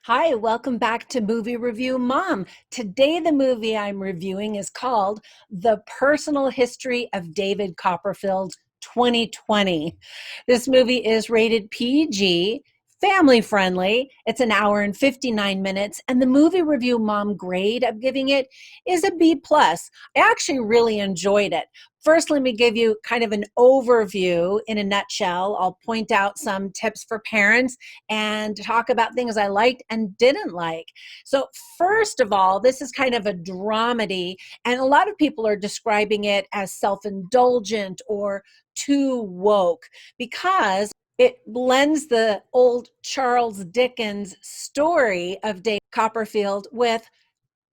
Hi, welcome back to Movie Review Mom. Today, the movie I'm reviewing is called The Personal History of David Copperfield 2020. This movie is rated PG, family friendly. It's an hour and 59 minutes, and the Movie Review Mom grade I'm giving it is a B+. I actually really enjoyed it. First, let me give you kind of an overview in a nutshell. I'll point out some tips for parents and talk about things I liked and didn't like. So, first of all, this is kind of a dramedy, and a lot of people are describing it as self indulgent or too woke because it blends the old Charles Dickens story of Dave Copperfield with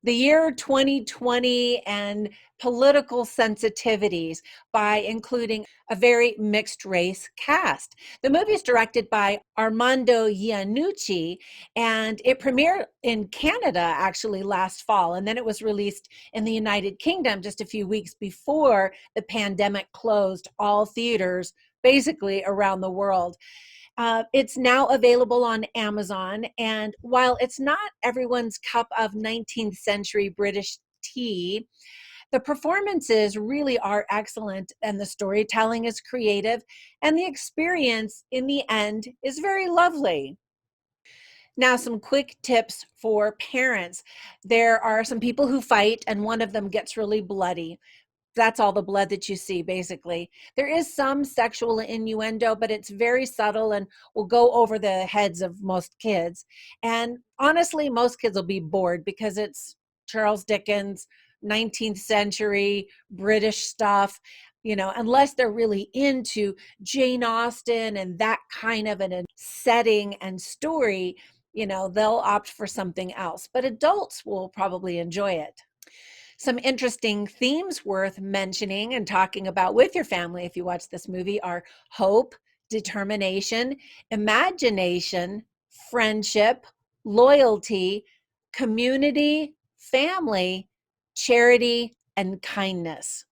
the year 2020 and political sensitivities by including a very mixed race cast. The movie is directed by Armando Iannucci, and it premiered in Canada actually last fall, and then it was released in the United Kingdom just a few weeks before the pandemic closed all theaters basically around the world. It's now available on Amazon. And while it's not everyone's cup of 19th century British tea, the performances really are excellent, and the storytelling is creative, and the experience in the end is very lovely. Now, some quick tips for parents. There are some people who fight, and one of them gets really bloody. That's all the blood that you see, basically. There is some sexual innuendo, but it's very subtle and will go over the heads of most kids. And honestly, most kids will be bored because it's Charles Dickens, 19th century British stuff, unless they're really into Jane Austen and that kind of an setting and story, they'll opt for something else. But adults will probably enjoy it. Some interesting themes worth mentioning and talking about with your family if you watch this movie are hope, determination, imagination, friendship, loyalty, community, family, charity, and kindness.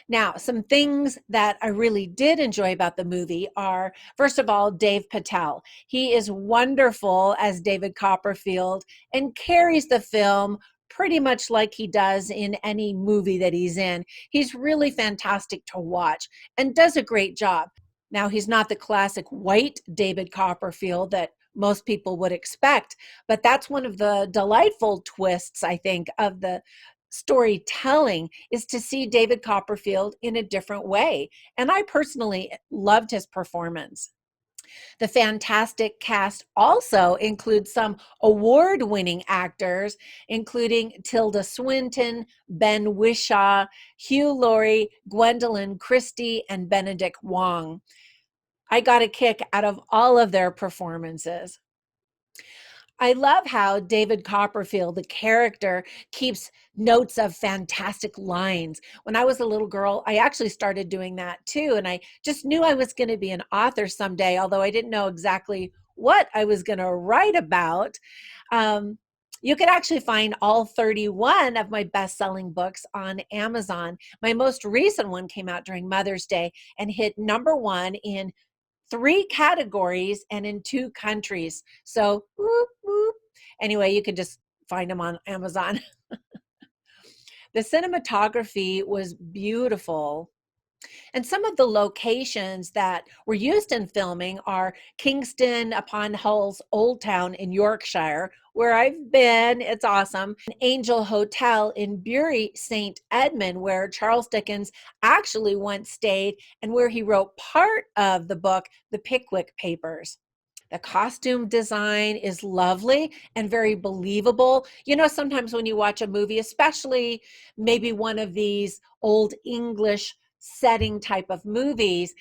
Now, some things that I really did enjoy about the movie are, first of all, Dave Patel. He is wonderful as David Copperfield and carries the film pretty much like he does in any movie that he's in. He's really fantastic to watch and does a great job. Now, he's not the classic white David Copperfield that most people would expect, but that's one of the delightful twists, I think, of the storytelling is to see David Copperfield in a different way. And I personally loved his performance. The fantastic cast also includes some award winning actors, including Tilda Swinton, Ben Whishaw, Hugh Laurie, Gwendolyn Christie, and Benedict Wong. I got a kick out of all of their performances. I love how David Copperfield, the character, keeps notes of fantastic lines. When I was a little girl, I actually started doing that too. And I just knew I was going to be an author someday, although I didn't know exactly what I was going to write about. Um, you could actually find all 31 of my best-selling books on Amazon. My most recent one came out during Mother's Day and hit #1 in 3 categories and in 2 countries. So, whoop, whoop. Anyway, you can just find them on Amazon. The cinematography was beautiful. And some of the locations that were used in filming are Kingston upon Hull's Old Town in Yorkshire, where I've been. It's awesome. An Angel Hotel in Bury St. Edmund, where Charles Dickens actually once stayed and where he wrote part of the book, The Pickwick Papers. The costume design is lovely and very believable. Sometimes when you watch a movie, especially maybe one of these old English setting type of movies,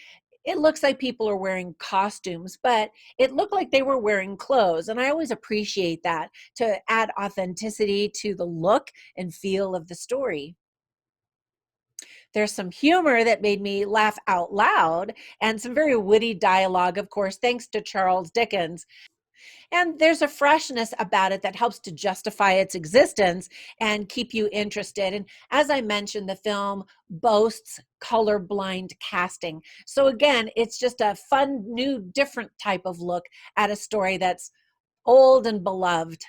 it looks like people are wearing costumes, but it looked like they were wearing clothes. And I always appreciate that to add authenticity to the look and feel of the story. There's some humor that made me laugh out loud and some very witty dialogue, of course, thanks to Charles Dickens. And there's a freshness about it that helps to justify its existence and keep you interested. And as I mentioned, the film boasts colorblind casting. So again, it's just a fun, new, different type of look at a story that's old and beloved.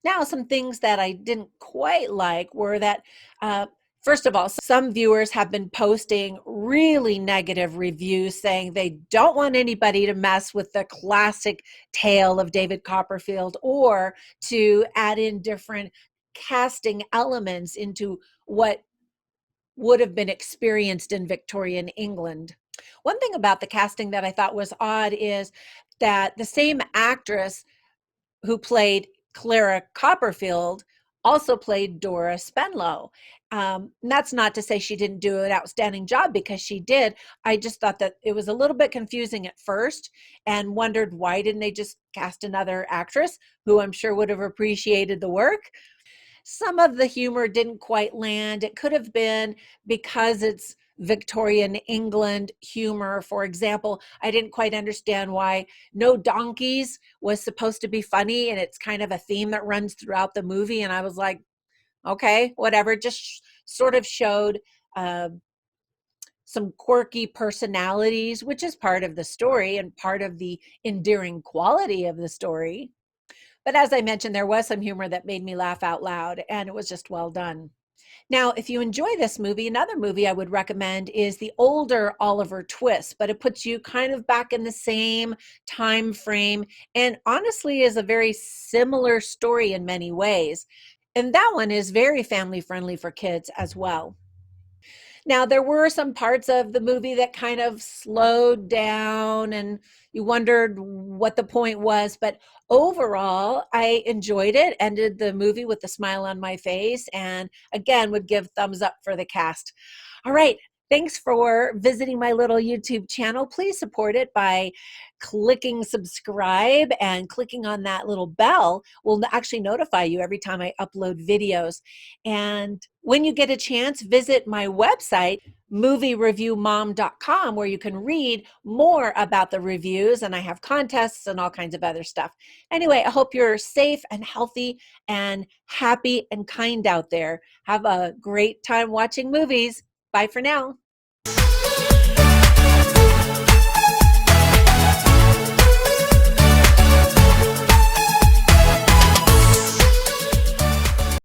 Now, some things that I didn't quite like were that, uh, first of all, some viewers have been posting really negative reviews saying they don't want anybody to mess with the classic tale of David Copperfield or to add in different casting elements into what would have been experienced in Victorian England. One thing about the casting that I thought was odd is that the same actress who played Clara Copperfield also played Dora Spenlow. That's not to say she didn't do an outstanding job, because she did. I just thought that it was a little bit confusing at first and wondered why didn't they just cast another actress who I'm sure would have appreciated the work. Some of the humor didn't quite land. It could have been because it's Victorian England humor. For example, I didn't quite understand why no donkeys was supposed to be funny, and it's kind of a theme that runs throughout the movie. And I was like, okay, whatever. Just sort of showed uh, some quirky personalities, which is part of the story and part of the endearing quality of the story. But as I mentioned, there was some humor that made me laugh out loud, and it was just well done. Now, if you enjoy this movie, another movie I would recommend is the older Oliver Twist, but it puts you kind of back in the same time frame and honestly is a very similar story in many ways. And that one is very family friendly for kids as well. Now, there were some parts of the movie that kind of slowed down and you wondered what the point was, but overall, I enjoyed it, ended the movie with a smile on my face, and again, would give thumbs up for the cast. All right. Thanks for visiting my little YouTube channel. Please support it by clicking subscribe, and clicking on that little bell will actually notify you every time I upload videos. And when you get a chance, visit my website, moviereviewmom.com, where you can read more about the reviews, and I have contests and all kinds of other stuff. Anyway, I hope you're safe and healthy and happy and kind out there. Have a great time watching movies. Bye for now.